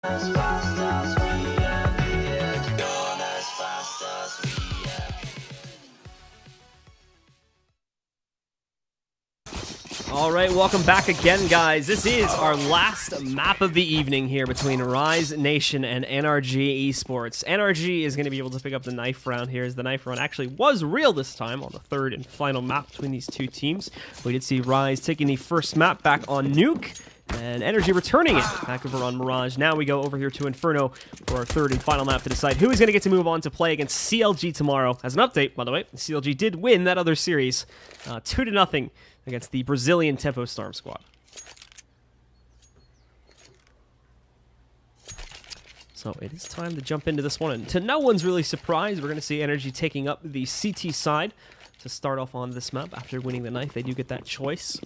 As fast as we appeared, gone as fast as we appeared. All right, welcome back again, guys. This is our last map of the evening here between Rise Nation and NRG Esports. NRG is going to be able to pick up the knife round here, as the knife round actually was real this time on the third and final map between these two teams. We did see Rise taking the first map back on Nuke, and NRG returning it back over on Mirage. Now we go over here to Inferno for our third and final map to decide who is going to get to move on to play against CLG tomorrow. As an update, by the way, CLG did win that other series 2-0 against the Brazilian Tempo Storm squad. So it is time to jump into this one, and to no one's really surprise, we're going to see NRG taking up the CT side to start off on this map. After winning the knife, they do get that choice.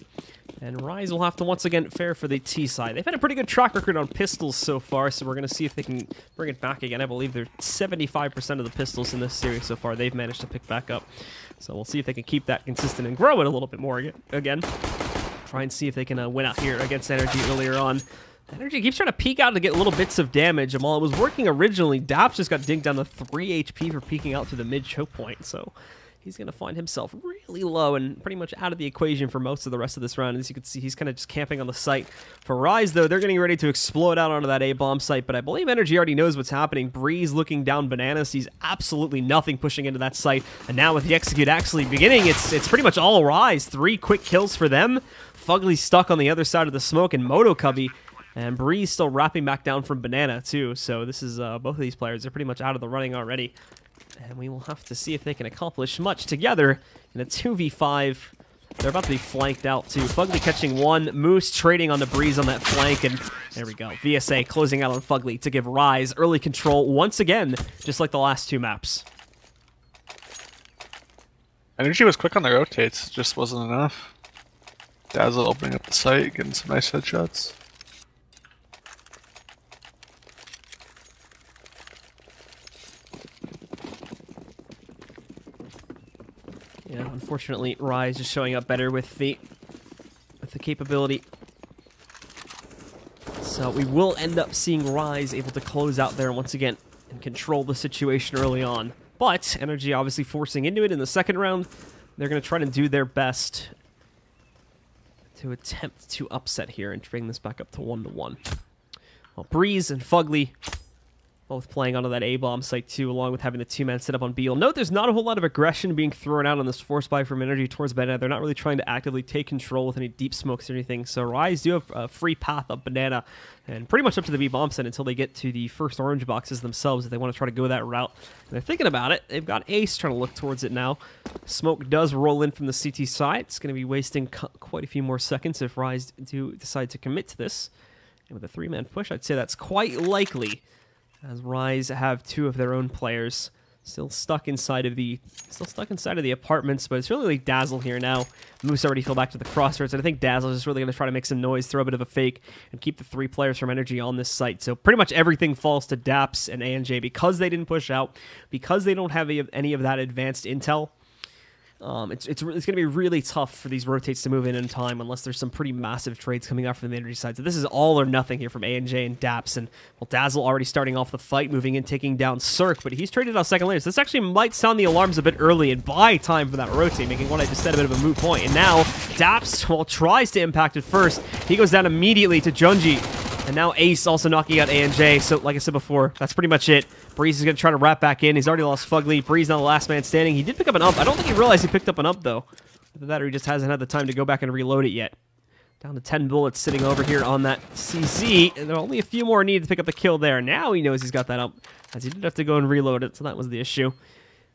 And Rise will have to once again fare for the T side. They've had a pretty good track record on pistols so far, so we're going to see if they can bring it back again. I believe they're 75% of the pistols in this series so far they've managed to pick back up. So we'll see if they can keep that consistent and grow it a little bit more again. Try and see if they can win out here against NRG earlier on. NRG keeps trying to peek out to get little bits of damage, and while it was working originally, Daps just got dinked down to 3 HP for peeking out through the mid choke point, so he's going to find himself really low and pretty much out of the equation for most of the rest of this round. As you can see, he's kind of just camping on the site. For Rise, though, they're getting ready to explode out onto that A-bomb site, but I believe NRG already knows what's happening. Breeze looking down Banana sees absolutely nothing pushing into that site, and now with the execute actually beginning, it's pretty much all Rise. 3 quick kills for them. Fugly stuck on the other side of the smoke, and Moto Cubby. And Breeze still wrapping back down from Banana, too. So this is both of these players are pretty much out of the running already. And we will have to see if they can accomplish much together in a 2v5. They're about to be flanked out, too. Fugly catching one. Moose trading on the Breeze on that flank. And there we go. VSA closing out on Fugly to give Rise early control once again, just like the last 2 maps. Energy was quick on the rotates, just wasn't enough. Dazzle opening up the site, getting some nice headshots. Yeah, unfortunately, Rise is showing up better with the capability. So we will end up seeing Rise able to close out there once again and control the situation early on. But NRG obviously forcing into it in the second round. They're going to try to do their best to attempt to upset here and bring this back up to 1-1. Well, Breeze and Fugly both playing onto that A-bomb site too, along with having the 2-man set up on B. You'll note there's not a whole lot of aggression being thrown out on this force buy from NRG towards Banana. They're not really trying to actively take control with any deep smokes or anything. So Rise do have a free path up Banana and pretty much up to the B-bomb site until they get to the first orange boxes themselves if they want to try to go that route. And they're thinking about it. They've got Ace trying to look towards it now. Smoke does roll in from the CT side. It's going to be wasting quite a few more seconds if Rise do decide to commit to this. And with a 3-man push, I'd say that's quite likely, as Rise have 2 of their own players still stuck inside of the apartments, but it's really like Dazzle here now. Moose already fell back to the crossroads, and I think Dazzle is just really going to try to make some noise, throw a bit of a fake, and keep the 3 players from NRG on this site. So pretty much everything falls to Daps and ANJ because they didn't push out, because they don't have any of that advanced intel. It's going to be really tough for these rotates to move in time unless there's some pretty massive trades coming out from the energy side. So this is all or nothing here from ANJ and Daps. And, well, Dazzle already starting off the fight, moving in, taking down Cirque, but he's traded out second layers. This actually might sound the alarms a bit early and buy time for that rotate, making what I just said a bit of a moot point. And now Daps, well, tries to impact it first. He goes down immediately to Junji. And now Ace also knocking out ANJ. So, like I said before, that's pretty much it. Breeze is going to try to wrap back in. He's already lost Fugly. Breeze now the last man standing. He did pick up an up. I don't think he realized he picked up an up, though. Either that or he just hasn't had the time to go back and reload it yet. Down to 10 bullets sitting over here on that CZ. And there are only a few more needed to pick up the kill there. Now he knows he's got that up, as he did have to go and reload it, so that was the issue.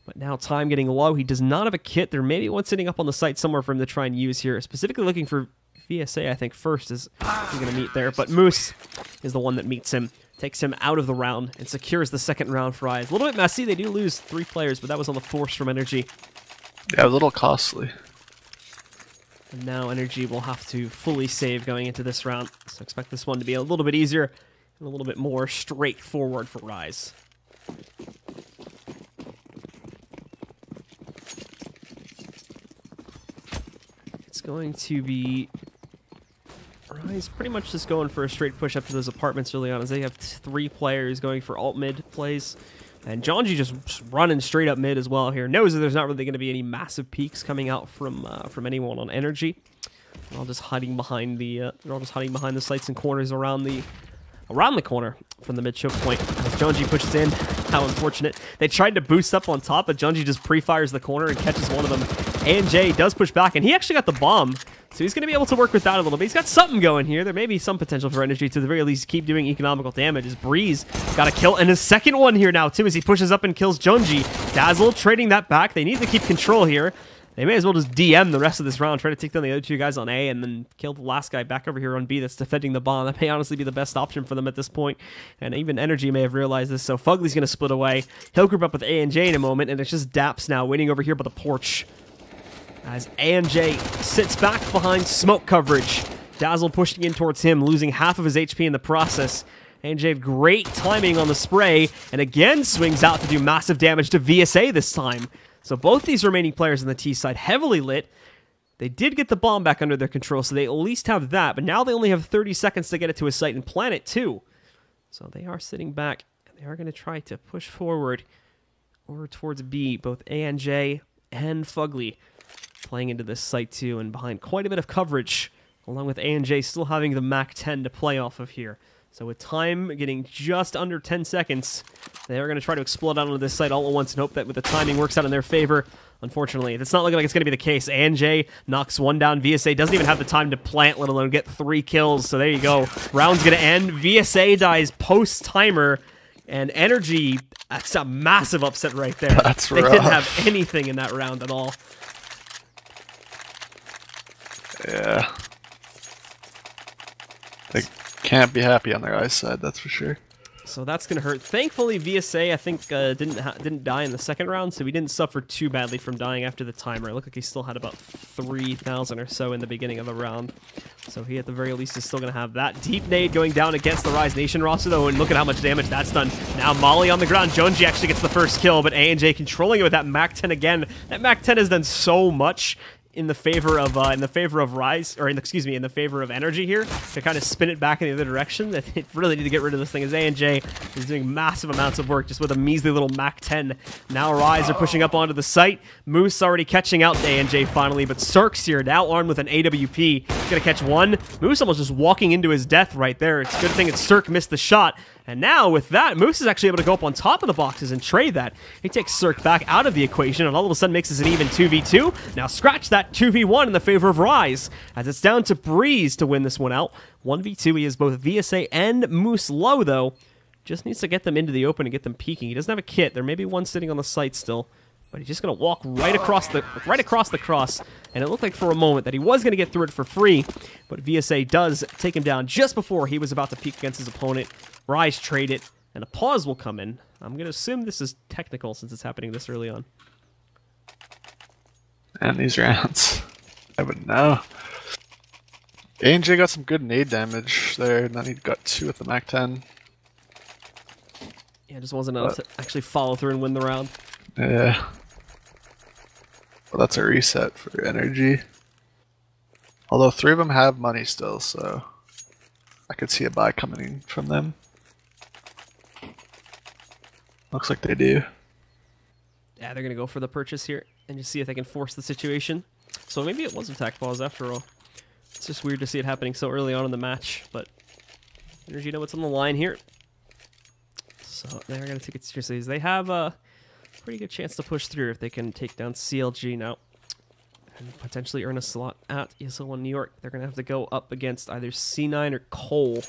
But now time getting low. He does not have a kit. There may be one sitting up on the site somewhere for him to try and use here. Specifically looking for VSA, I think, first is he's going to meet there. But Moose is the one that meets him, takes him out of the round, and secures the second round for Rise. A little bit messy. They do lose 3 players, but that was on the force from NRG. Yeah, a little costly. And now NRG will have to fully save going into this round. So expect this one to be a little bit easier and a little bit more straightforward for Rise. It's going to be He's pretty much just going for a straight push up to those apartments early on, as they have 3 players going for alt mid plays. And Jonji just running straight up mid as well here. Knows that there's not really going to be any massive peaks coming out from anyone on NRG. They're all just hiding behind the sights and corners around the corner from the mid choke point. As Jonji pushes in, how unfortunate. They tried to boost up on top, but Jonji just pre-fires the corner and catches one of them. ANJ does push back, and he actually got the bomb. So he's going to be able to work with that a little bit. He's got something going here. There may be some potential for NRG to the very least keep doing economical damage. As Breeze got a kill, and his second one here now, too, as he pushes up and kills Jonji. Dazzle trading that back. They need to keep control here. They may as well just DM the rest of this round, try to take down the other 2 guys on A, and then kill the last guy back over here on B that's defending the bomb. That may honestly be the best option for them at this point, and even NRG may have realized this, so Fugly's going to split away. He'll group up with ANJ in a moment, and it's just Daps now waiting over here by the porch. As ANJ sits back behind smoke coverage. Dazzle pushing in towards him, losing half of his HP in the process. ANJ had great timing on the spray, and again swings out to do massive damage to VSA this time. So both these remaining players on the T side heavily lit. They did get the bomb back under their control, so they at least have that, but now they only have 30 seconds to get it to a site and plant it too. So they are sitting back, and they are going to try to push forward over towards B, both ANJ and Fugly playing into this site too, and behind quite a bit of coverage, along with ANJ still having the Mac 10 to play off of here. So with time getting just under 10 seconds, they are going to try to explode out onto this site all at once and hope that with the timing works out in their favor. Unfortunately, it's not looking like it's going to be the case. ANJ knocks one down. VSA doesn't even have the time to plant, let alone get 3 kills. So there you go. Round's going to end. VSA dies post-timer, and NRG, that's a massive upset right there. That's They rough. didn't have anything in that round at all. Yeah. They can't be happy on their ice side, that's for sure. So that's going to hurt. Thankfully, VSA, I think, didn't die in the second round, so he didn't suffer too badly from dying after the timer. It looked like he still had about 3,000 or so in the beginning of the round. So he, at the very least, is still going to have that. Deep nade going down against the Rise Nation roster, though, and look at how much damage that's done. Now Molly on the ground. Jonji actually gets the first kill, but ANJ controlling it with that Mac 10 again. That Mac 10 has done so much in the favor of Rise, or in the favor of NRG here, to kind of spin it back in the other direction. That they really need to get rid of this thing, as ANJ is doing massive amounts of work just with a measly little Mac 10. Now Rise are pushing up onto the site. Moose already catching out to ANJ finally, but Cirque's here, now armed with an AWP. He's gonna catch one. Moose almost just walking into his death right there. It's a good thing that Cirque missed the shot. And now, with that, Moose is actually able to go up on top of the boxes and trade that. He takes Cirque back out of the equation, and all of a sudden makes this an even 2v2. Now scratch that 2v1 in the favor of Rise, as it's down to Breeze to win this one out. 1v2, he has both VSA and Moose low, though. Just needs to get them into the open and get them peeking. He doesn't have a kit. There may be one sitting on the site still, but he's just going to walk right across the cross, and it looked like for a moment that he was going to get through it for free, but VSA does take him down just before he was about to peek against his opponent. Rise trade it, and a pause will come in. I'm going to assume this is technical since it's happening this early on. And these rounds, I wouldn't know. ANJ got some good nade damage there, and then he got 2 with the Mac 10. Yeah, it just wasn't enough to actually follow through and win the round. Yeah. Well, that's a reset for NRG. Although 3 of them have money still, so I could see a buy coming in from them. Looks like they do. Yeah, they're going to go for the purchase here and just see if they can force the situation. So maybe it was a tack pause after all. It's just weird to see it happening so early on in the match, but NRG know what's on the line here. So they're going to take it seriously. They have a pretty good chance to push through if they can take down CLG now and potentially earn a slot at ESL One New York. They're going to have to go up against either C9 or Cole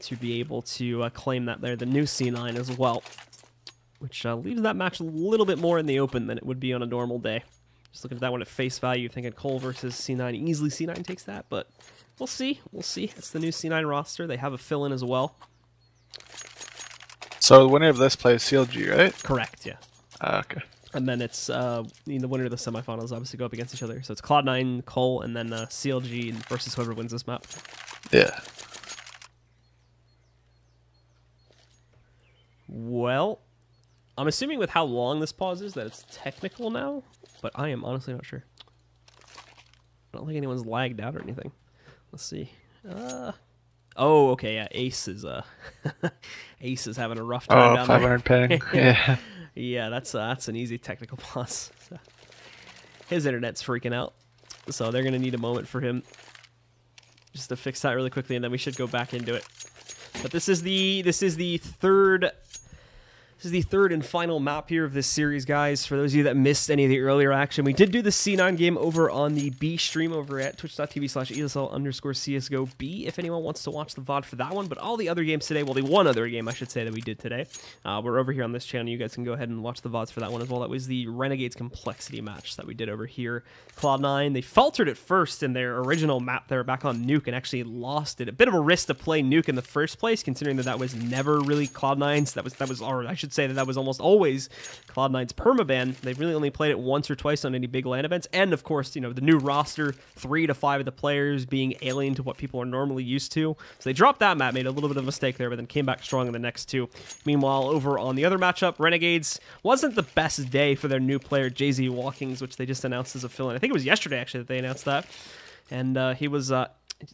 to be able to claim that they're the new C9 as well, which leaves that match a little bit more in the open than it would be on a normal day. Just looking at that one at face value, thinking Cole versus C9, easily C9 takes that, but we'll see. We'll see. It's the new C9 roster. They have a fill-in as well. So the winner of this plays CLG, right? Correct, yeah. Okay. And then it's the winner of the semifinals obviously go up against each other. So it's Cloud9, Cole, and then CLG versus whoever wins this map. Yeah. Well, I'm assuming with how long this pause is that it's technical now, but I am honestly not sure. I don't think anyone's lagged out or anything. Let's see. Oh, okay, yeah. Ace is Ace is having a rough time Oh, down 500 there. ping. Yeah. Yeah, that's an easy technical pause. So, his internet's freaking out, so they're gonna need a moment for him just to fix that really quickly, and then we should go back into it. But this is the third and final map here of this series, guys. For those of you that missed any of the earlier action, we did do the C9 game over on the B stream over at twitch.tv/ESL_CSGO-B if anyone wants to watch the VOD for that one. But all the other games today, well, the one other game, I should say, that we did today, we're over here on this channel. You guys can go ahead and watch the VODs for that one as well. That was the Renegades Complexity match that we did over here. Cloud9, they faltered at first in their original map there back on Nuke and actually lost it. A bit of a risk to play Nuke in the first place, considering that was never really Cloud9's. That was, or I should say that was almost always Cloud9's permaban. They've really only played it once or twice on any big LAN events, and of course, you know, the new roster, 3 to 5 of the players being alien to what people are normally used to. So they dropped that map, made a little bit of a mistake there, but then came back strong in the next 2. Meanwhile, over on the other matchup, Renegades wasn't the best day for their new player, JZ Walkings, which they just announced as a fill-in. I think it was yesterday, actually, that they announced that. And he was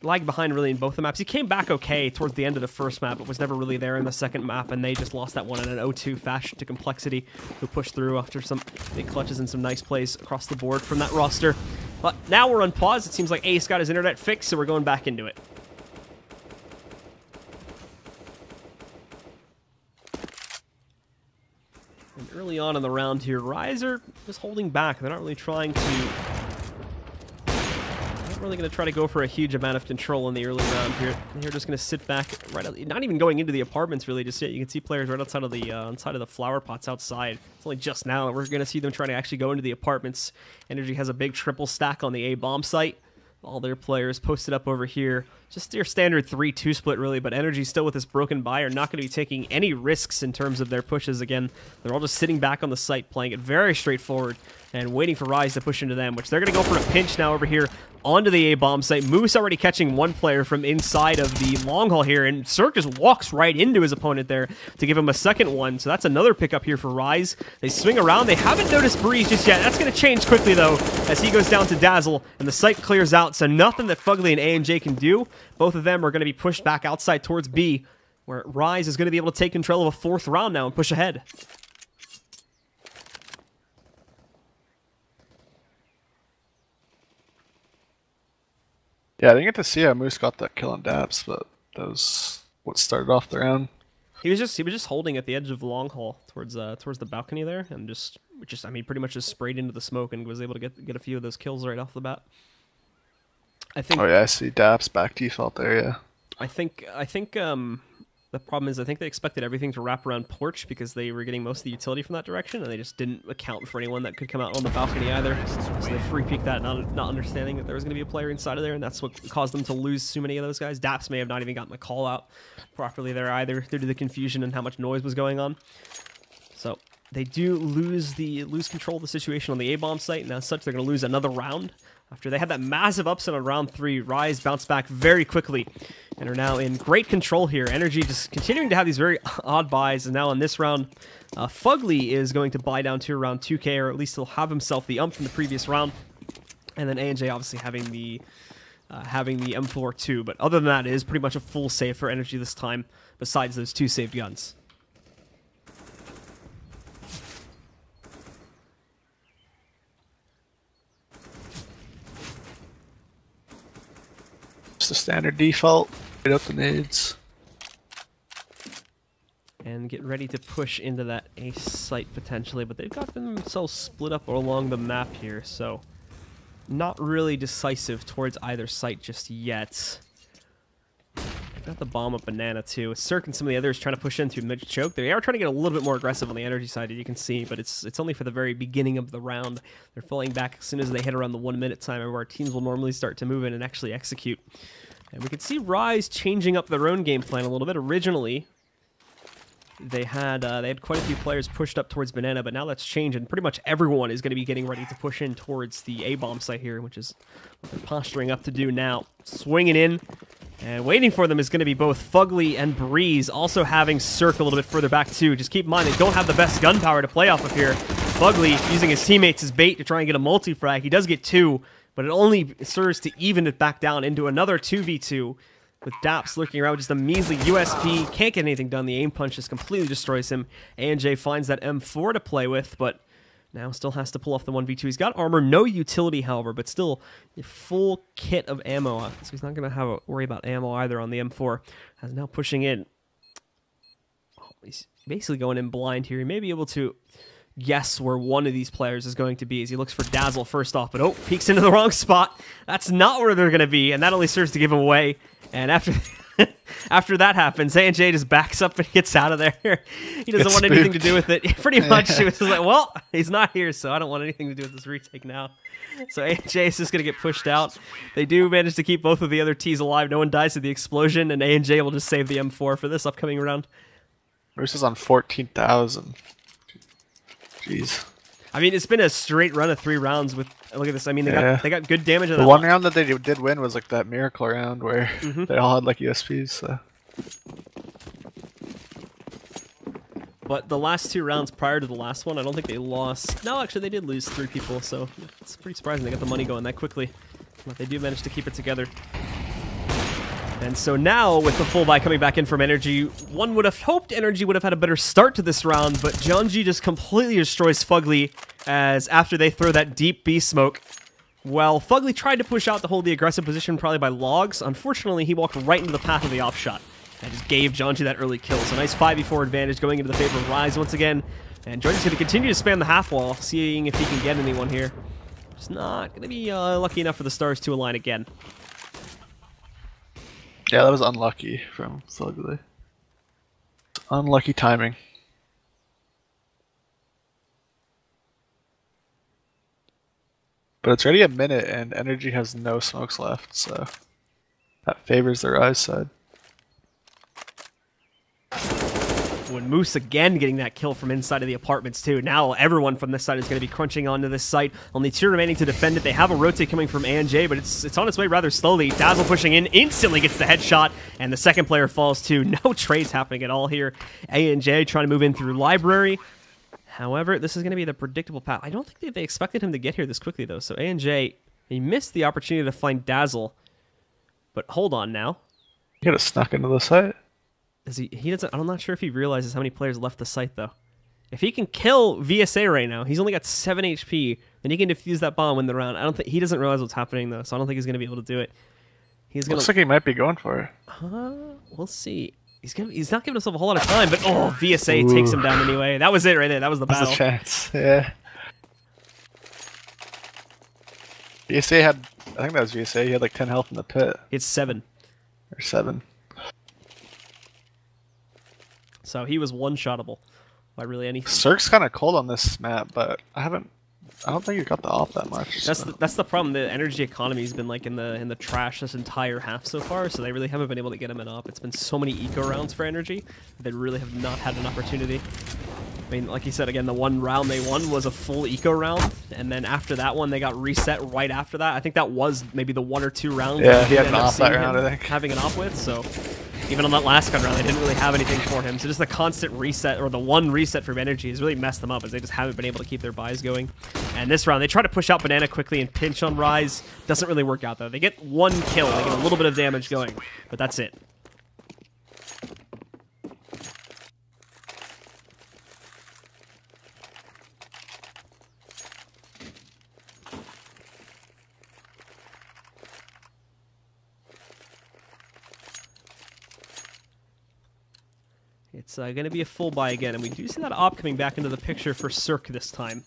lagged behind really in both the maps. He came back okay towards the end of the first map, but was never really there in the second map, and they just lost that one in an 0-2 fashion to Complexity, who pushed through after some big clutches and some nice plays across the board from that roster. But now we're on pause. It seems like Ace got his internet fixed, so we're going back into it. And early on in the round here, Rise are just holding back. They're not really trying to... really going to try to go for a huge amount of control in the early round here. They're just going to sit back, not even going into the apartments really just yet. You can see players right outside of the flower pots outside. It's only just now that we're going to see them trying to actually go into the apartments. NRG has a big triple stack on the A bomb site. All their players posted up over here. Just your standard 3-2 split, really, but NRG still with this broken buy are not going to be taking any risks in terms of their pushes again. They're all just sitting back on the site, playing it very straightforward and waiting for Rise to push into them, which they're going to go for a pinch now over here onto the A-bomb site. Moose already catching one player from inside of the long haul here, and Cirque just walks right into his opponent there to give him a second one, so that's another pickup here for Rise. They swing around. They haven't noticed Breeze just yet. That's going to change quickly, though, as he goes down to Dazzle, and the site clears out, so nothing that Fugly and A&J can do. Both of them are going to be pushed back outside towards B, where Rise is going to be able to take control of a 4th round now and push ahead. Yeah, I didn't get to see how Moose got that kill on Daps, but that was what started off the round. He was just holding at the edge of the long haul towards the balcony there, and I mean, pretty much just sprayed into the smoke and was able to get a few of those kills right off the bat. I think. Oh yeah, I see Daps back default there. Yeah. I think the problem is I think they expected everything to wrap around Porch because they were getting most of the utility from that direction, and they just didn't account for anyone that could come out on the balcony either. So they free-peeked that, not understanding that there was going to be a player inside of there, and that's what caused them to lose so many of those guys. Daps may have not even gotten the call out properly there either due to the confusion and how much noise was going on. So they do lose control of the situation on the A-bomb site, and as such, they're going to lose another round. After they had that massive upset on round 3, Rise bounced back very quickly and are now in great control here. NRG just continuing to have these very odd buys, and now in this round, Fugly is going to buy down to around 2k, or at least he'll have himself the ump from the previous round. And then A&J obviously having the M4 too, but other than that, it is pretty much a full save for NRG this time, besides those 2 saved guns. Just a standard default. Right up the nades. And get ready to push into that Ace site potentially, but they've got themselves split up along the map here, so not really decisive towards either site just yet. They've got the bomb up Banana too. Cirque and some of the others trying to push into mid-choke. They are trying to get a little bit more aggressive on the NRG side, as you can see, but it's only for the very beginning of the round. They're falling back as soon as they hit around the 1 minute timer, where our teams will normally start to move in and actually execute. And we can see Rise changing up their own game plan a little bit. Originally, they had quite a few players pushed up towards Banana, but now that's changed, and pretty much everyone is going to be getting ready to push in towards the A-bomb site here, which is what they're posturing up to do now. Swinging in, and waiting for them is going to be both Fugly and Breeze, also having Cirque a little bit further back too. Just keep in mind, they don't have the best gunpowder to play off of here. Fugly using his teammates as bait to try and get a multi-frag. He does get 2, but it only serves to even it back down into another 2v2. with Daps lurking around with just a measly USP. Can't get anything done. The aim punch just completely destroys him. ANJ finds that M4 to play with, but now still has to pull off the 1v2. He's got armor, no utility, however, but still a full kit of ammo. So he's not going to have to worry about ammo either on the M4. As now pushing in. He's basically going in blind here. He may be able to guess where one of these players is going to be as he looks for Dazzle first off, but peeks into the wrong spot. That's not where they're going to be, and that only serves to give him away. And after that happens, ANJ just backs up and gets out of there. He doesn't want anything to do with it. Pretty much, he was just like, well, he's not here, so I don't want anything to do with this retake now. So ANJ is just going to get pushed out. They do manage to keep both of the other T's alive. No one dies to the explosion, and ANJ will just save the M4 for this upcoming round. Versus on 14,000. Jeez. I mean, it's been a straight run of 3 rounds with. Look at this. I mean, they got good damage. The one round that they did win was like that miracle round where they all had like USPs. So. But the last 2 rounds prior to the last one, I don't think they lost. No, actually, they did lose 3 people. So it's pretty surprising they got the money going that quickly. But they do manage to keep it together. And so now, with the full buy coming back in from NRG, one would have hoped NRG would have had a better start to this round, but Jonji just completely destroys Fugly as after they throw that deep B smoke. Well, Fugly tried to push out to hold the aggressive position probably by logs. Unfortunately, he walked right into the path of the off shot. And just gave Jonji that early kill. So nice 5v4 advantage going into the favor of Rise once again. And Jonji's going to continue to spam the half wall, seeing if he can get anyone here. Just not going to be lucky enough for the stars to align again. Yeah, that was unlucky from Fugly. Unlucky timing. But it's already a minute and NRG has no smokes left, so that favors their Rise side. When Moose again getting that kill from inside of the apartments too. Now everyone from this side is going to be crunching onto this site. Only 2 remaining to defend it. They have a rotate coming from ANJ, but it's on its way rather slowly. Dazzle pushing in, instantly gets the headshot, and the second player falls too. No trades happening at all here. ANJ trying to move in through library. However, this is going to be the predictable path. I don't think they expected him to get here this quickly though. So ANJ, he missed the opportunity to find Dazzle. But hold on now. He could have snuck into the site. He doesn't. I'm not sure if he realizes how many players left the site though. If he can kill VSA right now, he's only got 7 HP. Then he can defuse that bomb, win the round. I don't think he doesn't realize what's happening though, so I don't think he's gonna be able to do it. Looks like he might be going for it. We'll see. He's not giving himself a whole lot of time, but VSA takes him down anyway. That was it right there. That was the battle. That's a chance. Yeah. VSA had. I think that was VSA. He had like 10 health in the pit. It's 7. Or 7. So he was one-shottable by really anything. Cirque's kind of cold on this map, but I don't think he got the off that much. That's the problem. The energy economy's been like in the trash this entire half so far, so they really haven't been able to get him up. It's been so many eco rounds for energy. They really have not had an opportunity. I mean, like you said, again, the one round they won was a full eco round, and then after that one, they got reset right after that. I think that was maybe the 1 or 2 rounds. Yeah, he had an off that round, I think. Having an off with, so even on that last gun round, they didn't really have anything for him. So just the constant reset, or the one reset from energy, has really messed them up, as they just haven't been able to keep their buys going. And this round, they try to push out Banana quickly and pinch on Rise. Doesn't really work out, though. They get 1 kill, they get a little bit of damage going, but that's it. It's going to be a full buy again, and we do see that op coming back into the picture for Cirque this time.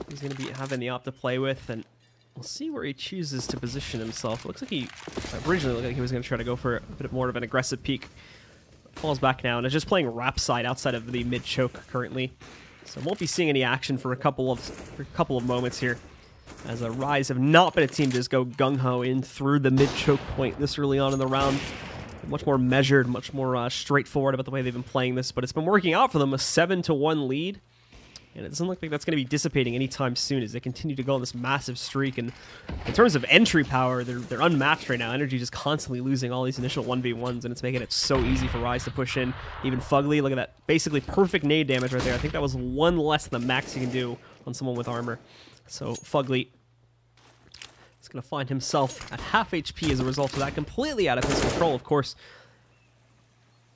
He's going to be having the op to play with, and we'll see where he chooses to position himself. It looks like he originally looked like he was going to try to go for a bit more of an aggressive peek. Falls back now, and is just playing rap side outside of the mid choke currently. So won't be seeing any action for a couple of moments here, as Rise have not been a team to just go gung-ho in through the mid choke point this early on in the round. Much more measured, much more straightforward about the way they've been playing this, but it's been working out for them. A 7-1 lead, and it doesn't look like that's going to be dissipating anytime soon as they continue to go on this massive streak. And in terms of entry power, they're unmatched right now. Energy just constantly losing all these initial 1v1s, and it's making it so easy for Rise to push in. Even Fugly, look at that basically perfect nade damage right there. I think that was 1 less than the max you can do on someone with armor. So Fugly He's going to find himself at half HP as a result of that, completely out of his control, of course.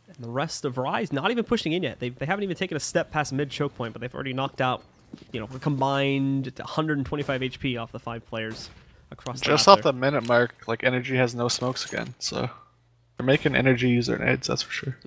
And the rest of Rise not even pushing in yet. They haven't even taken a step past mid-choke point, but they've already knocked out, you know, a combined 125 HP off the 5 players across the Just map off there. the minute mark, like, NRG has no smokes again, so they're making NRG use their nades, that's for sure.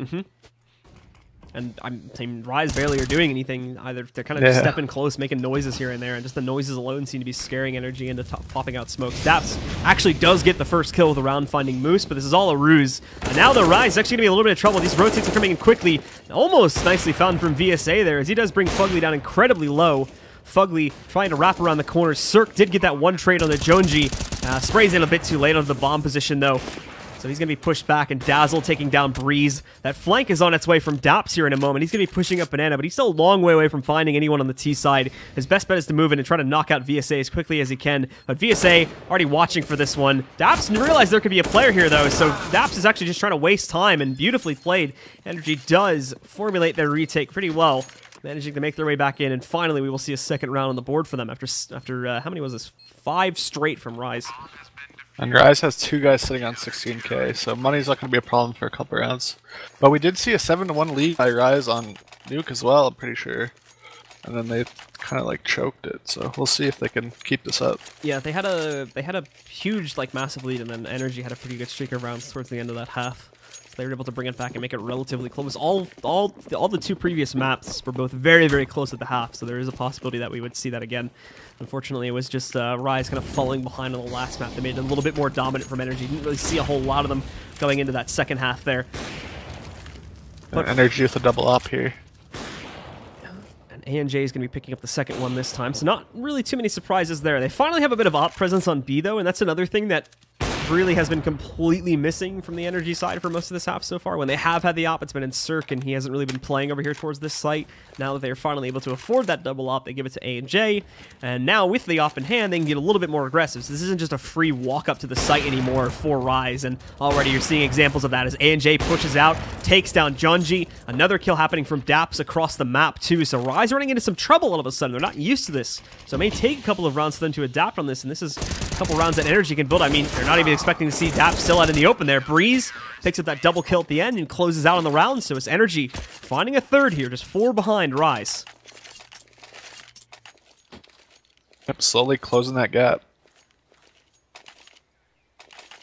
And I'm saying Rise barely are doing anything either. They're kind of just stepping close, making noises here and there, and just the noises alone seem to be scaring NRG into popping out smokes. Daps actually does get the first kill with the round finding Moose, but this is all a ruse. And now the Rise is actually going to be a little bit of trouble. These rotates are coming in quickly. Almost nicely found from VSA there, as he does bring Fugly down incredibly low. Fugly trying to wrap around the corner. Cirque did get that one trade on the Jonji. Sprays in a bit too late onto the bomb position, though. So he's going to be pushed back, and Dazzle taking down Breeze. That flank is on its way from Daps here in a moment. He's going to be pushing up Banana, but he's still a long way away from finding anyone on the T side. His best bet is to move in and try to knock out VSA as quickly as he can. But VSA already watching for this one. Daps realized there could be a player here, though, so Daps is actually just trying to waste time, and beautifully played. NRG does formulate their retake pretty well, managing to make their way back in, and finally we will see a second round on the board for them after how many was this? 5 straight from Rise. And Rise has 2 guys sitting on 16k, so money's not going to be a problem for a couple rounds. But we did see a 7-1 lead by Rise on Nuke as well, I'm pretty sure. And then they kind of like choked it, so we'll see if they can keep this up. Yeah, they had a huge, like, massive lead, and then NRG had a pretty good streak of rounds towards the end of that half. So they were able to bring it back and make it relatively close. All the 2 previous maps were both very, very close at the half, so there is a possibility that we would see that again. Unfortunately, it was just Rise kind of falling behind on the last map. They made it a little bit more dominant from NRG. Didn't really see a whole lot of them going into that second half there. But NRG with a double up here. And ANJ is going to be picking up the second one this time, so not really too many surprises there. They finally have a bit of op presence on B, though, and that's another thing that really has been completely missing from the NRG side for most of this half so far. When they have had the op, it's been in Cirque, and he hasn't really been playing over here towards this site. Now that they are finally able to afford that double op, they give it to ANJ, and now with the op in hand, they can get a little bit more aggressive. So this isn't just a free walk up to the site anymore for Rise, and already you're seeing examples of that as ANJ pushes out, takes down Junji. Another kill happening from Daps across the map too, so Rise running into some trouble all of a sudden. They're not used to this, so it may take a couple of rounds for them to adapt on this, and this is a couple rounds that NRG can build. I mean, they're not even expecting to see Daps still out in the open there. Breeze picks up that double kill at the end and closes out on the round, so it's NRG finding a third here, just 4 behind Rise. Yep, slowly closing that gap.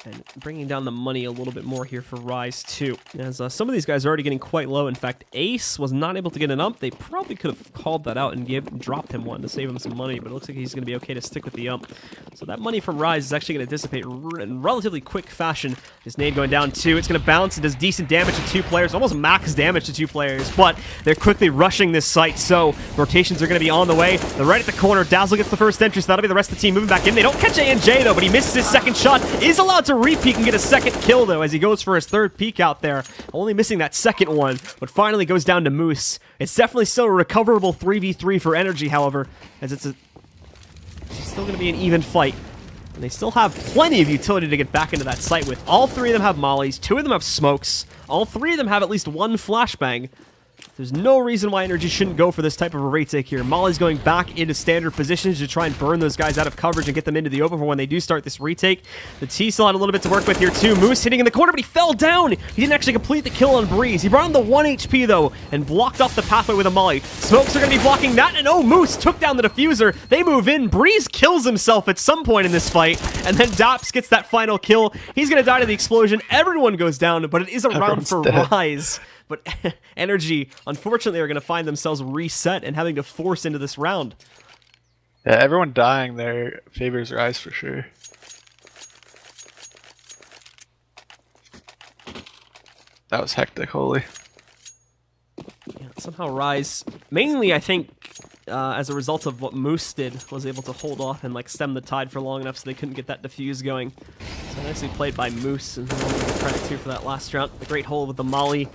And bringing down the money a little bit more here for Rise, too. As some of these guys are already getting quite low. In fact, Ace was not able to get an ump. They probably could have called that out and dropped him one to save him some money, but it looks like he's going to be okay to stick with the ump. So that money from Rise is actually going to dissipate in relatively quick fashion. His nade going down 2. It's going to bounce and does decent damage to 2 players, almost max damage to 2 players, but they're quickly rushing this site, so rotations are going to be on the way. They're right at the corner. Dazzle gets the first entry, so that'll be the rest of the team moving back in. They don't catch ANJ, though, but he misses his second shot. Is allowed to repeat and get a second kill, though, as he goes for his third peek out there. Only missing that second one, but finally goes down to Moose. It's definitely still a recoverable 3v3 for NRG, however, as it's still going to be an even fight. And they still have plenty of utility to get back into that site with. All 3 of them have mollies, 2 of them have smokes, all 3 of them have at least 1 flashbang. There's no reason why NRG shouldn't go for this type of a retake here. Molly's going back into standard positions to try and burn those guys out of coverage and get them into the open for when they do start this retake. The T still had a little bit to work with here too. Moose hitting in the corner, but he fell down. He didn't actually complete the kill on Breeze. He brought him the 1 HP though and blocked off the pathway with a molly. Smokes are going to be blocking that, and oh, Moose took down the diffuser. They move in. Breeze kills himself at some point in this fight, and then Daps gets that final kill. He's going to die to the explosion. Everyone goes down, but it is a round for Rise. But NRG, unfortunately, are going to find themselves reset and having to force into this round. Yeah, everyone dying there favors Rise for sure. That was hectic, holy. Yeah, somehow Rise, mainly I think as a result of what Moose did, was able to hold off and like stem the tide for long enough so they couldn't get that defuse going. So nicely played by Moose, and credit too for that last round. The great hole with the molly.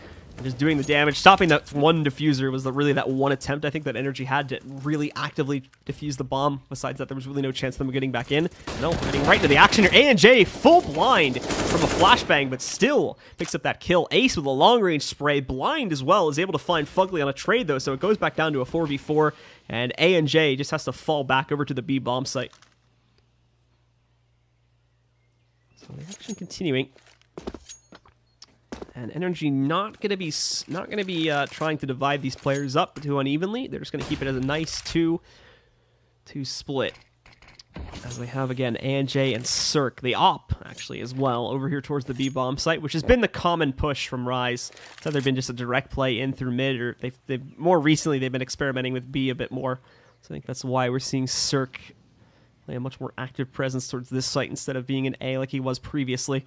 Just doing the damage, stopping that 1 diffuser was really that 1 attempt I think that NRG had to really actively defuse the bomb. Besides that, there was really no chance of them getting back in. No, getting right into the action here. ANJ full blind from a flashbang, but still picks up that kill. Ace with a long-range spray, blind as well, is able to find Fugly on a trade though, so it goes back down to a 4v4, and ANJ just has to fall back over to the B bomb site. So the action continuing. And NRG not gonna be trying to divide these players up too unevenly. They're just gonna keep it as a nice 2-2 split. As we have again ANJ and Cirque, the op actually as well, over here towards the B bomb site, which has been the common push from Rise. It's either been just a direct play in through mid, or they've more recently they've been experimenting with B a bit more. So I think that's why we're seeing Cirque play a much more active presence towards this site instead of being an A like he was previously.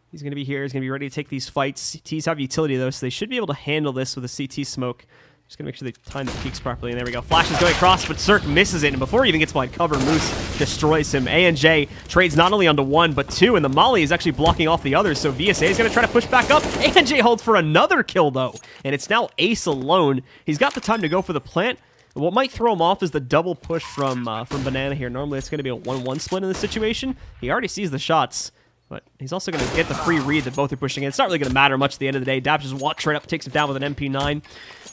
He's going to be here. He's going to be ready to take these fights. CTs have utility, though, so they should be able to handle this with a CT smoke. Just going to make sure they time the peaks properly. And there we go. Flash is going across, but Cirque misses it. And before he even gets behind cover, Moose destroys him. ANJ trades not only onto 1, but 2. And the Molly is actually blocking off the others. So VSA is going to try to push back up. ANJ holds for another kill, though. And it's now Ace alone. He's got the time to go for the plant. What might throw him off is the double push from Banana here. Normally, it's going to be a 1-1 split in this situation. He already sees the shots. But he's also going to get the free read that both are pushing in. It's not really going to matter much at the end of the day. Daps just walks right up, takes him down with an MP9.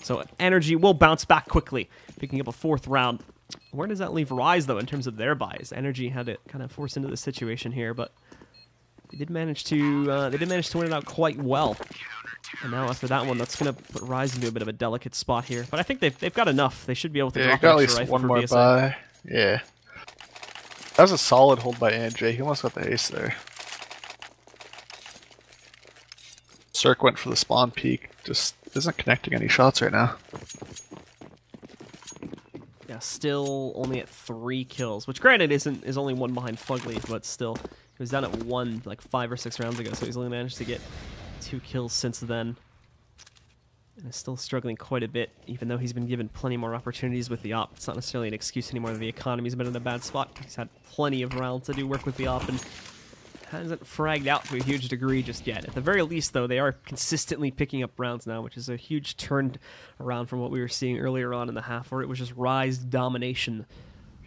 So NRG will bounce back quickly, picking up a 4th round. Where does that leave Rise, though, in terms of their buys? NRG had to kind of force into this situation here, but they did manage to win it out quite well. And now after that one, that's going to put Rise into a bit of a delicate spot here. But I think they've got enough. They should be able to drop got an at extra least rifle one more VSA. buy. Yeah. That was a solid hold by ANJ. He almost got the ace there. Cirque went for the spawn peak, just isn't connecting any shots right now. Yeah, still only at 3 kills, which granted is only 1 behind Fugly, but still, he was down at 1 like 5 or 6 rounds ago, so he's only managed to get 2 kills since then. And is still struggling quite a bit, even though he's been given plenty more opportunities with the op. It's not necessarily an excuse anymore that the economy's been in a bad spot. He's had plenty of rounds to do work with the op, and hasn't fragged out to a huge degree just yet. At the very least, though, they are consistently picking up rounds now, which is a huge turn around from what we were seeing earlier on in the half, where it was just Rise domination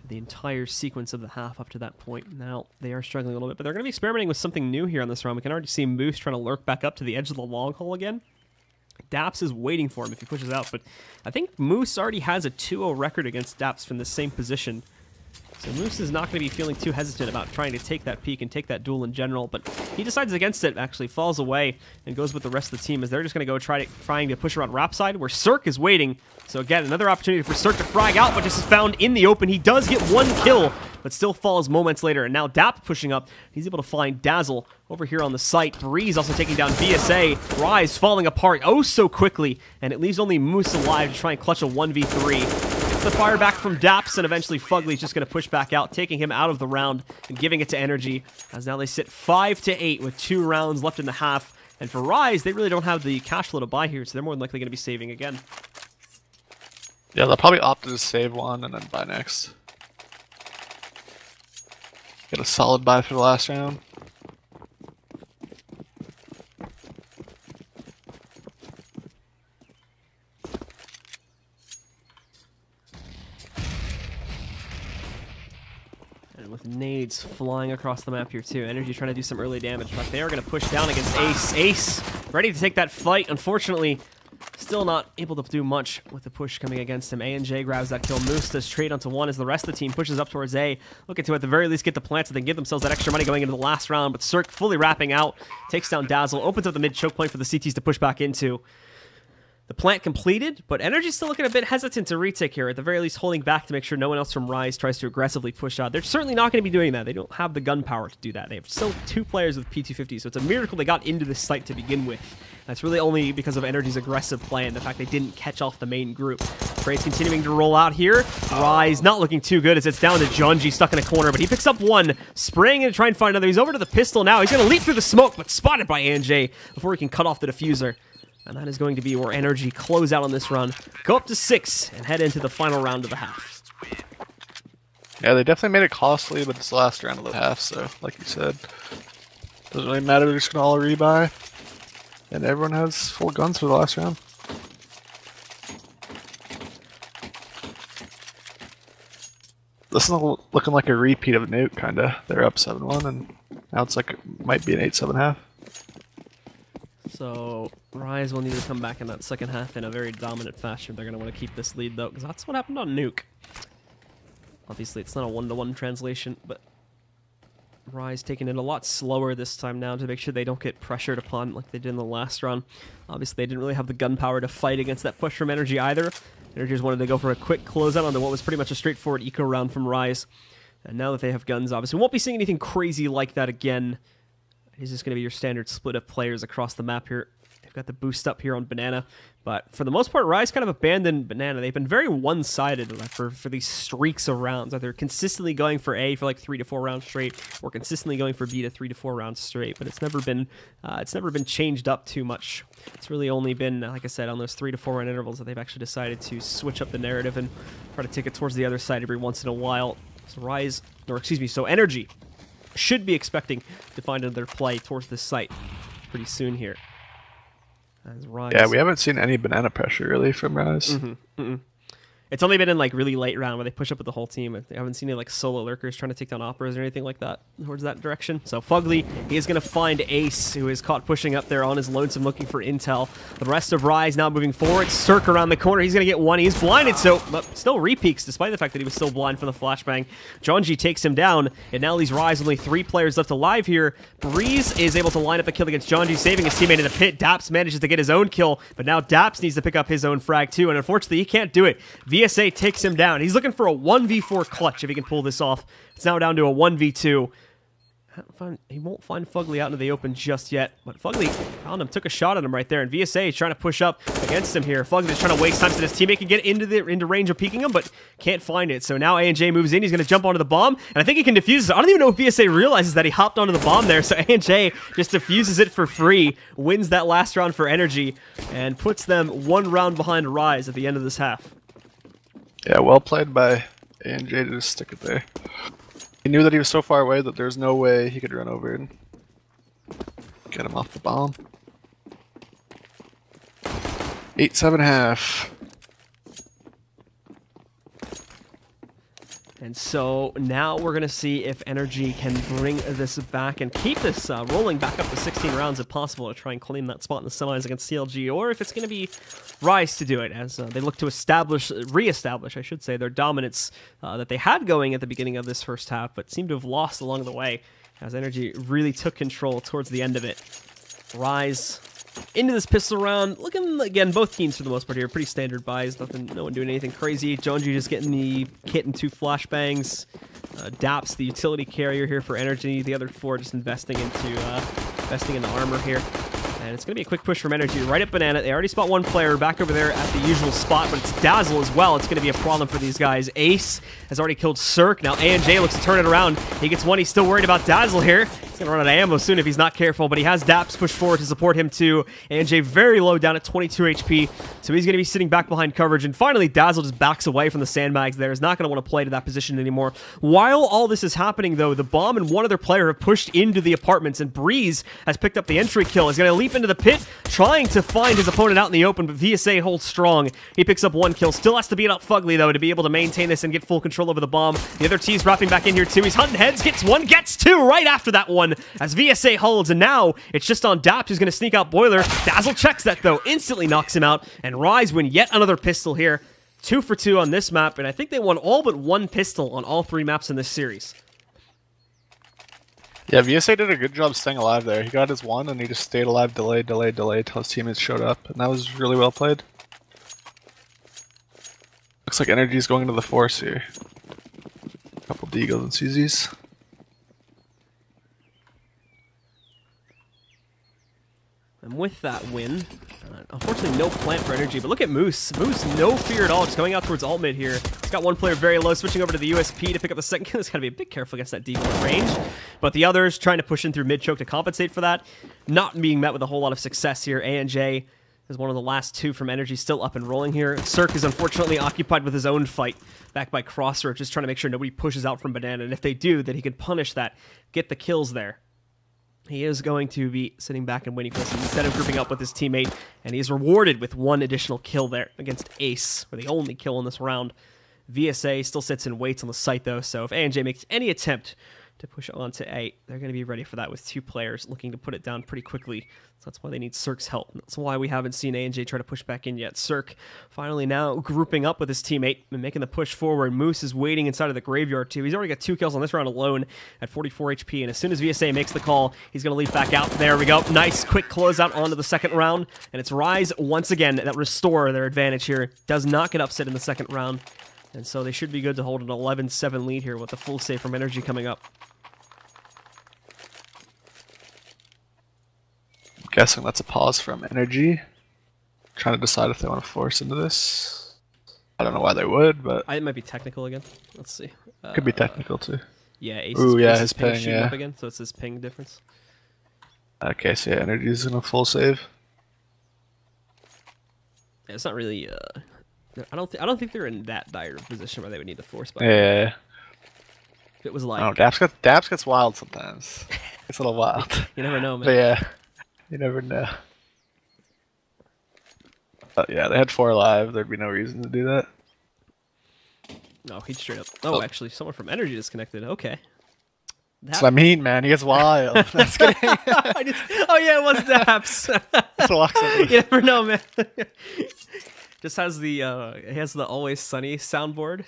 for the entire sequence of the half up to that point. Now, they are struggling a little bit, but they're going to be experimenting with something new here on this round. We can already see Moose trying to lurk back up to the edge of the long hole again. Daps is waiting for him if he pushes out, but I think Moose already has a 2-0 record against Daps from the same position. So Moose is not going to be feeling too hesitant about trying to take that peak and take that duel in general, but he decides against it, actually falls away, and goes with the rest of the team as they're just going to go trying to push around Rap side, where Cirque is waiting. So again, another opportunity for Cirque to frag out, but just is found in the open. He does get 1 kill, but still falls moments later, and now Dap pushing up. He's able to find Dazzle over here on the site. Breeze also taking down VSA. Rise falling apart oh so quickly, and it leaves only Moose alive to try and clutch a 1v3. The fire back from Daps, and eventually Fugly's just going to push back out, taking him out of the round and giving it to NRG, as now they sit 5-8 with 2 rounds left in the half. And for Rise, they really don't have the cash flow to buy here, so they're more than likely going to be saving again. Yeah, they'll probably opt to save one and then buy next. Get a solid buy for the last round. With nades flying across the map here too. NRG trying to do some early damage, but they are going to push down against Ace. Ace ready to take that fight. Unfortunately, still not able to do much with the push coming against him. ANJ grabs that kill. Moose does trade onto 1 as the rest of the team pushes up towards A. Looking to at the very least get the plants so they can give themselves that extra money going into the last round, but Cirque fully wrapping out, takes down Dazzle, opens up the mid choke point for the CTs to push back into. The plant completed, but NRG's still looking a bit hesitant to retake here, at the very least holding back to make sure no one else from Rise tries to aggressively push out. They're certainly not going to be doing that. They don't have the gunpowder to do that. They have still 2 players with P250, so it's a miracle they got into this site to begin with. That's really only because of NRG's aggressive play and the fact they didn't catch off the main group. Trades continuing to roll out here. Rise not looking too good as it's down to Junji stuck in a corner, but he picks up 1, spraying and trying to find another. He's over to the pistol now. He's going to leap through the smoke, but spotted by ANJ before he can cut off the diffuser. And that is going to be where NRG close out on this run, go up to 6, and head into the final round of the half. Yeah, they definitely made it costly, but it's the last round of the half, so like you said, doesn't really matter. They're just gonna all rebuy, and everyone has full guns for the last round. This is looking like a repeat of Nuke, kinda. They're up 7-1, and now it's like it might be an 8-7 half. So Rise will need to come back in that second half in a very dominant fashion. They're going to want to keep this lead, though, because that's what happened on Nuke. Obviously, it's not a 1-to-1 translation, but Rise taking it a lot slower this time now to make sure they don't get pressured upon like they did in the last round. Obviously, they didn't really have the gunpowder to fight against that push from Energy either. Energy just wanted to go for a quick closeout on what was pretty much a straightforward eco round from Rise. And now that they have guns, obviously, we won't be seeing anything crazy like that again. It's just going to be your standard split of players across the map here. They've got the boost up here on Banana. But for the most part, Rise kind of abandoned Banana. They've been very one-sided for these streaks of rounds. Either consistently going for A for like 3 to 4 rounds straight, or consistently going for B to 3 to 4 rounds straight. But it's never been changed up too much. It's really only been, like I said, on those 3 to 4 round intervals that they've actually decided to switch up the narrative and try to take it towards the other side every once in a while. So Energy should be expecting to find another play towards this site pretty soon here. As Rise. Yeah, we haven't seen any banana pressure really from Rise. It's only been in like really late round where they push up with the whole team. I haven't seen any like solo lurkers trying to take down operas or anything like that towards that direction. So Fugly, he is going to find Ace, who is caught pushing up there on his lonesome looking for intel. The rest of Rise now moving forward. Cirque around the corner. He's going to get one. He's blinded, so but still repeaks despite the fact that he was still blind from the flashbang. Jonji takes him down, and now leaves Rise only 3 players left alive here. Breeze is able to line up a kill against Jonji, saving his teammate in the pit. Daps manages to get his own kill, but now Daps needs to pick up his own frag too, and unfortunately he can't do it. VSA takes him down. He's looking for a 1v4 clutch if he can pull this off. It's now down to a 1v2. He won't find Fugly out into the open just yet, but Fugly found him, took a shot at him right there, and VSA is trying to push up against him here. Fugly is trying to waste time so that his teammate can get into range of peeking him, but can't find it. So now A&J moves in. He's going to jump onto the bomb, and I think he can defuse it. I don't even know if VSA realizes that he hopped onto the bomb there, so A&J just defuses it for free, wins that last round for Energy, and puts them 1 round behind Rise at the end of this half. Yeah, well played by A&J to just stick it there. He knew that he was so far away that there's no way he could run over and get him off the bomb. 8-7.5. And so now we're going to see if Energy can bring this back and keep this rolling back up to 16 rounds if possible to try and claim that spot in the semis against CLG, or if it's going to be Rise to do it as they look to re-establish, I should say, their dominance that they had going at the beginning of this first half, but seemed to have lost along the way as Energy really took control towards the end of it. Rise into this pistol round, looking, again, both teams for the most part here, pretty standard buys, no one doing anything crazy. Jonji just getting the kit and 2 flashbangs. Daps, the utility carrier here for Energy, the other 4 just investing into armor here. And it's going to be a quick push from Energy right at Banana. They already spot 1 player back over there at the usual spot, but it's Dazzle as well. It's going to be a problem for these guys. Ace has already killed Cirque. Now A&J looks to turn it around. He gets 1. He's still worried about Dazzle here. He's going to run out of ammo soon if he's not careful, but he has Daps push forward to support him too. A&J very low down at 22 HP, so he's going to be sitting back behind coverage. And finally, Dazzle just backs away from the sandbags there. He's not going to want to play to that position anymore. While all this is happening, though, the bomb and 1 other player have pushed into the apartments, and Breeze has picked up the entry kill. He's going to leap into the pit, trying to find his opponent out in the open, but VSA holds strong. He picks up 1 kill. Still has to beat out Fugly, though, to be able to maintain this and get full control over the bomb. The other T's wrapping back in here, too. He's hunting heads, gets 1, gets 2 right after that one, as VSA holds, and now it's just on Daps, who's going to sneak out Boiler. Dazzle checks that, though, instantly knocks him out, and Rise win yet another pistol here. 2 for 2 on this map, and I think they won all but 1 pistol on all 3 maps in this series. Yeah, VSA did a good job staying alive there. He got his 1, and he just stayed alive, delayed till his teammates showed up, and that was really well played. Looks like Energy's going into the force here. A couple Deagles and CZs. And with that win, unfortunately no plant for Energy, but look at Moose. Moose, no fear at all, just going out towards alt mid here. He's got 1 player very low, switching over to the USP to pick up the second kill. He's got to be a bit careful against that D1 range. But the others trying to push in through mid-choke to compensate for that. Not being met with a whole lot of success here. A&J is one of the last 2 from Energy still up and rolling here. Cirque is unfortunately occupied with his own fight, backed by Crossroach, just trying to make sure nobody pushes out from Banana. And if they do, then he can punish that, get the kills there. He is going to be sitting back and waiting for this instead of grouping up with his teammate, and he is rewarded with 1 additional kill there against Ace, for the only kill in this round. VSA still sits and waits on the site, though, so if A&J makes any attempt to push it on to 8. They're going to be ready for that with 2 players looking to put it down pretty quickly. So that's why they need Cirque's help. That's why we haven't seen A&J try to push back in yet. Cirque finally now grouping up with his teammate and making the push forward. Moose is waiting inside of the graveyard too. He's already got 2 kills on this round alone at 44 HP. And as soon as VSA makes the call, he's going to lead back out. There we go. Nice quick closeout onto the second round. And it's Rise once again that restore their advantage here. Does not get upset in the second round. And so they should be good to hold an 11-7 lead here with a full save from NRG coming up. Guessing that's a pause from NRG. Trying to decide if they want to force into this. I don't know why they would, but It might be technical again. Let's see. Could be technical too. Yeah, his ping ping, shooting yeah. up again, so it's his ping difference. Okay, so yeah, NRG's gonna full save. Yeah, it's not really. I don't think they're in that dire of position where they would need to force. But Yeah. if it was like, Oh, Daps gets wild sometimes. It's a little wild. you never know, man. But yeah, you never know. But yeah, they had 4 alive. There'd be no reason to do that. No, he straight up. Oh, actually, someone from NRG disconnected. Okay. That's what I mean, man. He gets wild. That's kidding. Oh yeah, it was Daps. You never know, man. Just has the he has the Always Sunny soundboard.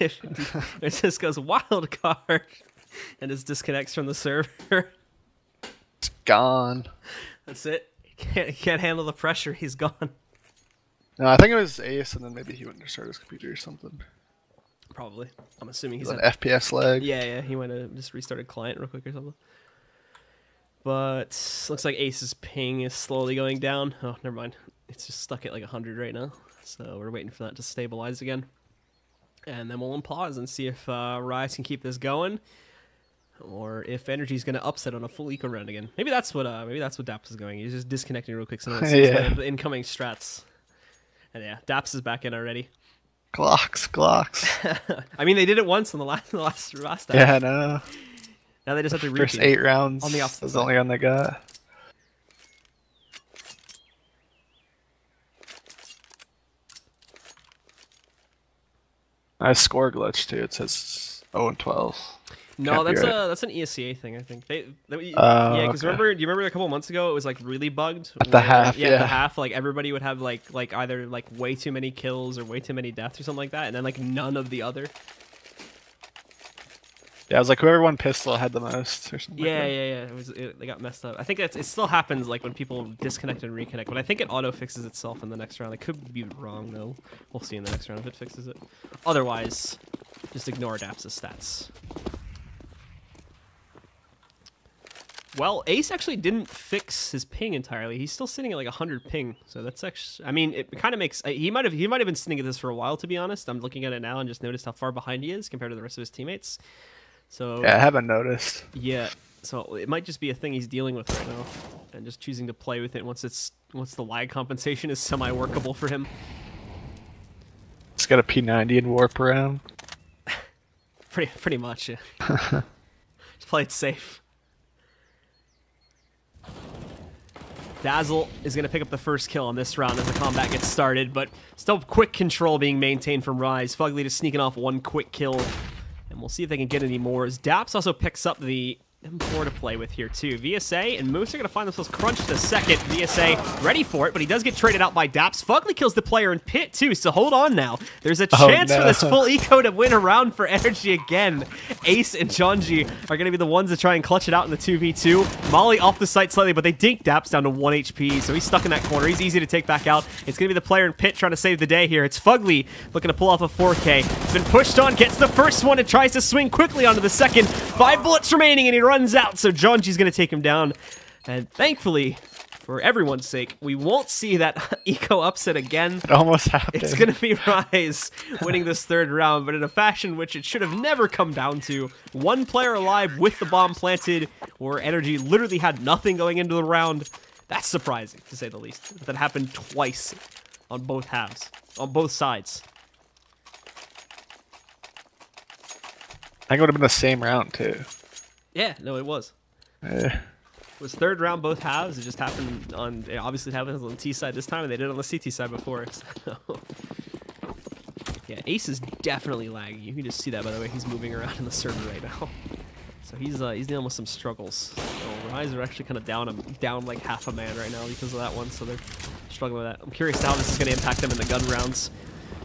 It just goes wild card, and just disconnects from the server. It's gone. That's it. He can't handle the pressure. He's gone. No, I think it was Ace, and then maybe he went to start his computer or something. Probably. I'm assuming he's an FPS lag. Yeah, he went to just restarted client real quick or something. But looks like Ace's ping is slowly going down. Oh, never mind. It's just stuck at like 100 right now. So we're waiting for that to stabilize again. And then we'll unpause and see if Rise can keep this going, or if NRG's going to upset on a full eco round again. Maybe that's what Daps is going. He's just disconnecting real quick so no one sees the incoming strats. And yeah, Daps is back in already. Glocks. I mean, they did it once in the last time. Yeah, no. Now they just have to repeat. First 8 rounds on the opposite was side. only on the guy. Nice score glitch too. It says 0-12. No, Can't be right. that's an ESCA thing, I think. Yeah, because okay. do you remember a couple months ago it was like really bugged At the half, at the half, like everybody would have like either like way too many kills or way too many deaths or something like that, and then like none of the other. Yeah, it was like whoever won pistol had the most or something. Yeah, like that. they got messed up. I think it still happens like when people disconnect and reconnect, but I think it auto fixes itself in the next round. I could be wrong though. We'll see in the next round if it fixes it. Otherwise, just ignore Daps' stats. Well, Ace actually didn't fix his ping entirely. He's still sitting at like 100 ping. So that's actually, I mean, it kind of makes, he might have been sitting at this for a while, to be honest. I'm looking at it now and just noticed how far behind he is compared to the rest of his teammates. So Yeah, I haven't noticed. yeah, so it might just be a thing he's dealing with right now and just choosing to play with it once the lag compensation is semi-workable for him. It's got a P90 and warp around. Pretty much, yeah. Just play it safe. Dazzle is going to pick up the first kill on this round as the combat gets started, but still quick control being maintained from Rise. Fugly just sneaking off one quick kill, and we'll see if they can get any more. As Daps also picks up the M4 to play with here too. VSA and Moose are going to find themselves crunched a second. VSA ready for it, but he does get traded out by Daps. Fugly kills the player in pit too, so hold on now. There's a chance for this full eco to win a round for NRG again. Ace and Jonji are going to be the ones to try and clutch it out in the 2v2. Molly off the site slightly, but they dink Daps down to 1 HP, so he's stuck in that corner. He's easy to take back out. It's going to be the player in pit trying to save the day here. It's Fugly looking to pull off a 4K. He's been pushed on, gets the first one, and tries to swing quickly onto the second. 5 bullets remaining, and he runs out, so Jonji's going to take him down. And thankfully, for everyone's sake, we won't see that eco upset again. It almost happened. It's going to be Rise winning this third round, but in a fashion which it should have never come down to. One player alive with the bomb planted, where NRG literally had nothing going into the round. That's surprising, to say the least. That happened twice on both halves, on both sides. I think it would have been the same round too. Yeah, no, it was. It was third round, both halves. It just happened on, obviously it happened on the T side this time, and they did it on the CT side before. So. Yeah, Ace is definitely lagging. You can just see that, by the way. He's moving around in the server right now. So So he's dealing with some struggles. So Rise are actually kind of down like half a man right now because of that one, so they're struggling with that. I'm curious how this is going to impact them in the gun rounds.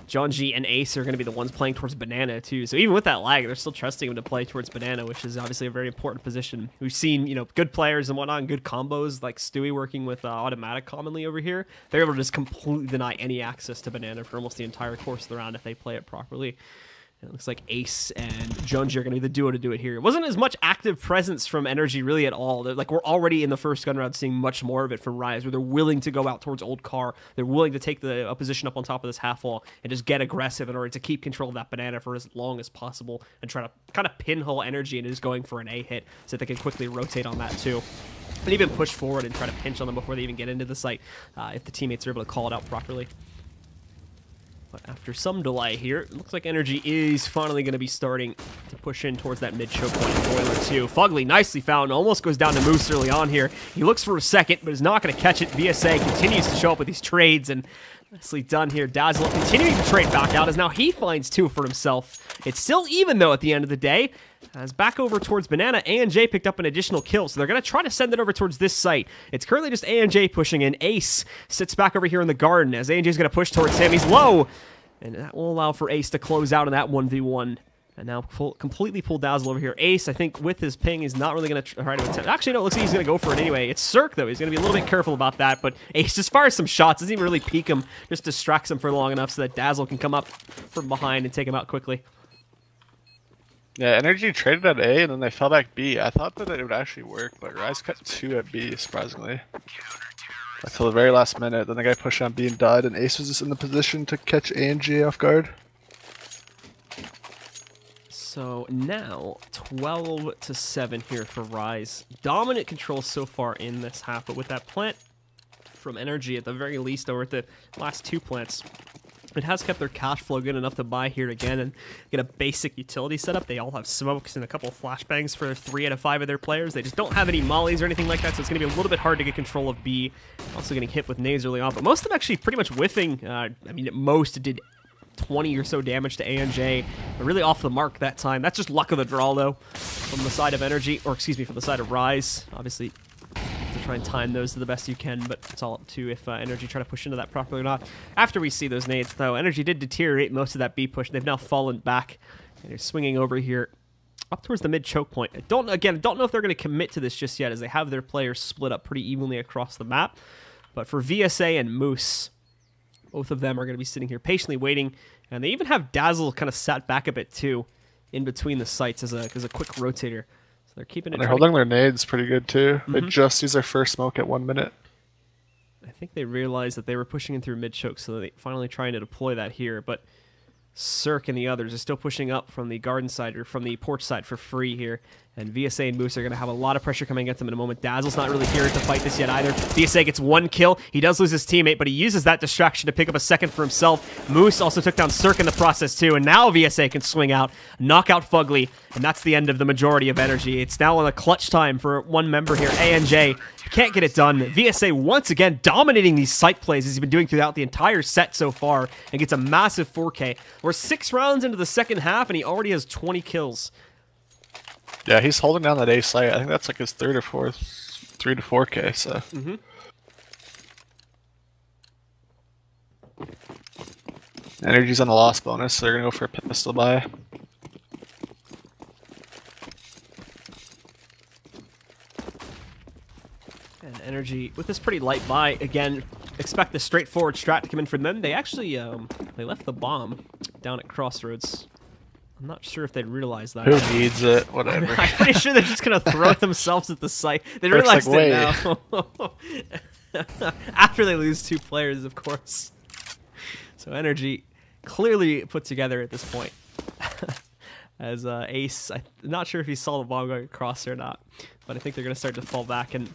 John G and Ace are going to be the ones playing towards Banana too. So even with that lag, they're still trusting him to play towards Banana, which is obviously a very important position. We've seen, you know, good players and whatnot, and good combos like Stewie working with Automatic commonly over here. They're able to just completely deny any access to Banana for almost the entire course of the round if they play it properly. It looks like Ace and Junji are going to be the duo to do it here. It wasn't as much active presence from NRG really at all. Like, we're already in the first gun round seeing much more of it from Rise, where they're willing to go out towards Old Car. They're willing to take the position up on top of this half wall and just get aggressive in order to keep control of that Banana for as long as possible and try to kind of pinhole energy and is going for an A hit so that they can quickly rotate on that too. And even push forward and try to pinch on them before they even get into the site if the teammates are able to call it out properly. But after some delay here, it looks like Energy is finally going to be starting to push in towards that mid-choke point. Boiler 2. Fugly nicely found. Almost goes down to Moose early on here. He looks for a second, but is not going to catch it. VSA continues to show up with these trades, and nicely done here. Dazzle continuing to trade back out as now he finds 2 for himself. It's still even, though, at the end of the day. As back over towards Banana, A&J picked up an additional kill, so they're going to try to send it over towards this site. It's currently just A&J pushing in. Ace sits back over here in the garden as A&J's going to push towards him. He's low, and that will allow for Ace to close out in that 1v1. And now completely pull Dazzle over here. Ace, I think, with his ping, is not really going to try to attempt. Actually, no, it looks like he's going to go for it anyway. It's Cirque, though. He's going to be a little bit careful about that, but Ace just fires some shots. Doesn't even really peek him. Just distracts him for long enough so that Dazzle can come up from behind and take him out quickly. Yeah, Energy traded at A, and then they fell back B. I thought that it would actually work, but Rise cut 2 at B, surprisingly. Until the very last minute, then the guy pushed on B and died, and Ace was just in the position to catch A&G off guard. So now, 12-7 here for Rise. Dominant control so far in this half, but with that plant from Energy at the very least over at the last 2 plants, it has kept their cash flow good enough to buy here again and get a basic utility setup. They all have smokes and a couple of flashbangs for 3 out of 5 of their players. They just don't have any mollies or anything like that, so it's going to be a little bit hard to get control of B. Also getting hit with nades early on, but most of them actually pretty much whiffing. I mean, at most did 20 or so damage to A&J, but really off the mark that time. That's just luck of the draw, though, from the side of Energy, or excuse me, from the side of Rise. Obviously, to try and time those to the best you can, but it's all up to if Energy try to push into that properly or not. After we see those nades, though, Energy did deteriorate most of that B push. They've now fallen back, and they're swinging over here up towards the mid-choke point. I don't know if they're going to commit to this just yet, as they have their players split up pretty evenly across the map. But for VSA and Moose, both of them are going to be sitting here patiently waiting, and they even have Dazzle kind of sat back a bit, too, in between the sites as a quick rotator. So they're keeping it. They're holding their nades pretty good too. They just used their first smoke at 1 minute. I think they realized that they were pushing in through mid-choke, so they're finally trying to deploy that here. But Cirque and the others are still pushing up from the garden side or from the porch side for free here. And VSA and Moose are going to have a lot of pressure coming against them in a moment. Dazzle's not really here to fight this yet either. VSA gets 1 kill. He does lose his teammate, but he uses that distraction to pick up a second for himself. Moose also took down Cirque in the process too, and now VSA can swing out, knock out Fugly, and that's the end of the majority of Energy. It's now on a clutch time for one member here, A&J. Can't get it done. VSA once again dominating these site plays as he's been doing throughout the entire set so far, and gets a massive 4K. We're 6 rounds into the second half, and he already has 20 kills. Yeah, he's holding down that A site. I think that's like his 3rd or 4th, 3 to 4K. So. Energy's on the loss bonus, so they're gonna go for a pistol buy. And Energy with this pretty light buy again. Expect the straightforward strat to come in for them. They actually they left the bomb down at Crossroads. I'm not sure if they'd realize that. Who needs it? Whatever. I'm pretty sure they're just going to throw themselves at the site. They realized it now. After they lose 2 players, of course. So Energy clearly put together at this point. As Ace, I'm not sure if he saw the bomb going across or not, but I think they're going to start to fall back, and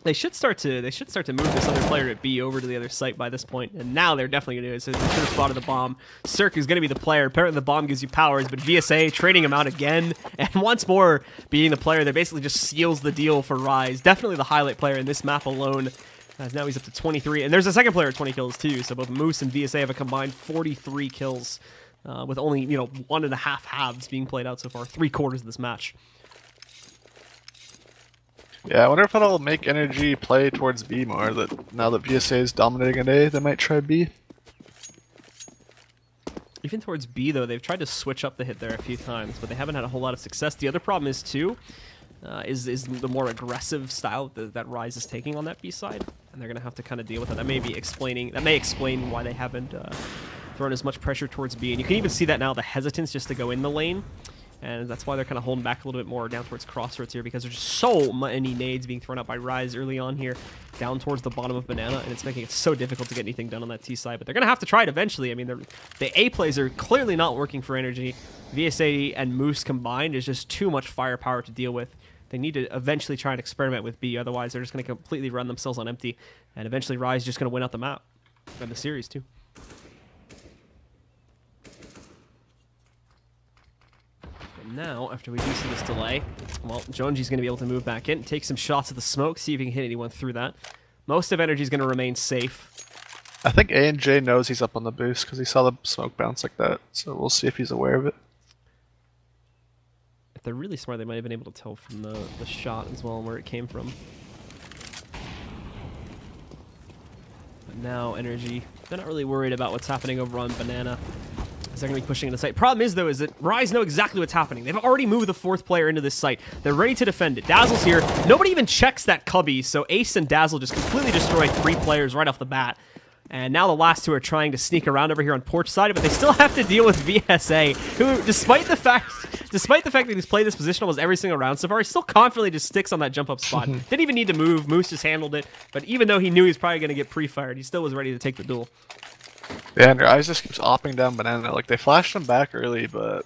they should start to move this other player at B over to the other site by this point, and now they're definitely going to do it. So they should have spotted the bomb. Cirque is going to be the player. Apparently the bomb gives you powers, but VSA trading him out again, and once more being the player that basically just seals the deal for Rise. Definitely the highlight player in this map alone, as now he's up to 23, and there's a second player at 20 kills too. So both Moose and VSA have a combined 43 kills, with only 1.5 halves being played out so far, 3/4 of this match. Yeah, I wonder if that'll make NRG play towards B more. That now that VSA is dominating A, they might try B. Even towards B, though, they've tried to switch up the hit there a few times, but they haven't had a whole lot of success. The other problem is, too, is the more aggressive style that Rise is taking on that B side, and they're going to have to kind of deal with it. That may explain why they haven't thrown as much pressure towards B. And you can even see that now, the hesitance just to go in the lane. And that's why they're kind of holding back a little bit more down towards Crossroads here, because there's just so many nades being thrown out by Rise early on here, down towards the bottom of Banana, and it's making it so difficult to get anything done on that T side. But they're going to have to try it eventually. I mean, the A plays are clearly not working for NRG. VSA and Moose combined is just too much firepower to deal with. They need to eventually try and experiment with B, otherwise they're just going to completely run themselves on empty, and eventually Rise is just going to win out the map, and the series too. Now, after we do see this delay, well, Jonesy's going to be able to move back in, take some shots at the smoke, see if he can hit anyone through that. Most of NRG's going to remain safe. I think A and J knows he's up on the boost because he saw the smoke bounce like that, so we'll see if he's aware of it. If they're really smart, they might have been able to tell from the shot as well and where it came from. But now, NRG, they're not really worried about what's happening over on Banana, as they're going to be pushing into site. Problem is, though, is that Rise know exactly what's happening. They've already moved the fourth player into this site. They're ready to defend it. Dazzle's here. Nobody even checks that cubby, so Ace and Dazzle just completely destroy 3 players right off the bat. And now the last 2 are trying to sneak around over here on Porch side, but they still have to deal with VSA, who, despite the fact that he's played this position almost every single round so far, he still confidently just sticks on that jump-up spot. Didn't even need to move. Moose just handled it. But even though he knew he was probably going to get pre-fired, he still was ready to take the duel. Yeah, and Rise just keeps opping down Banana. Like, they flashed him back early, but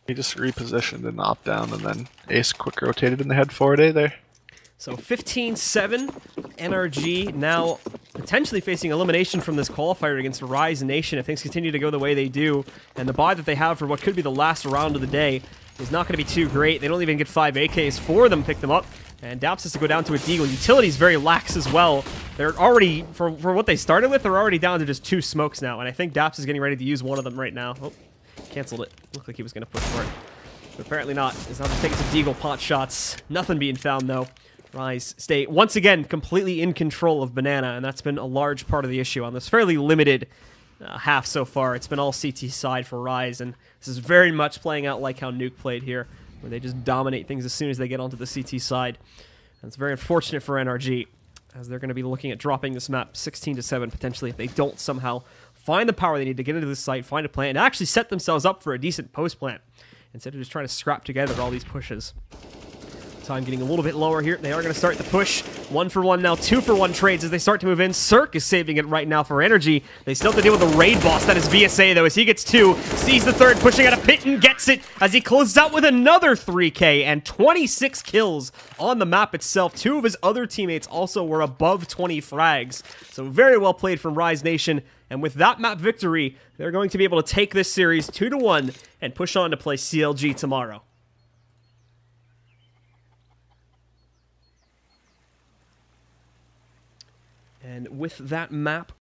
he just repositioned and opped down, and then Ace quick rotated in the head forward A there. So 15-7, NRG now potentially facing elimination from this qualifier against Rise Nation if things continue to go the way they do. And the buy that they have for what could be the last round of the day is not going to be too great. They don't even get 5 AKs for them to pick them up. And Daps has to go down to a Deagle. Utility's very lax as well. They're already, for what they started with, they're already down to just 2 smokes now. And I think Daps is getting ready to use one of them right now. Oh, canceled it. Looked like he was going to push for it. But apparently not. He's now just taking some Deagle pot shots. Nothing being found, though. Rise stay, once again, completely in control of Banana, and that's been a large part of the issue on this fairly limited half so far. It's been all CT side for Rise, and this is very much playing out like how Nuke played here, where they just dominate things as soon as they get onto the CT side. And it's very unfortunate for NRG, as they're going to be looking at dropping this map 16-7 potentially if they don't somehow find the power they need to get into this site, find a plan, and actually set themselves up for a decent post plant, instead of just trying to scrap together all these pushes. Time getting a little bit lower here. They are going to start the push. 1-for-1 now, 2-for-1 trades as they start to move in. Cirque is saving it right now for NRG. They still have to deal with the raid boss. That is VSA, though, as he gets 2. Sees the 3rd, pushing out a pit and gets it as he closes out with another 3K and 26 kills on the map itself. 2 of his other teammates also were above 20 frags. So very well played from Rise Nation. And with that map victory, they're going to be able to take this series 2-1 and push on to play CLG tomorrow. And with that map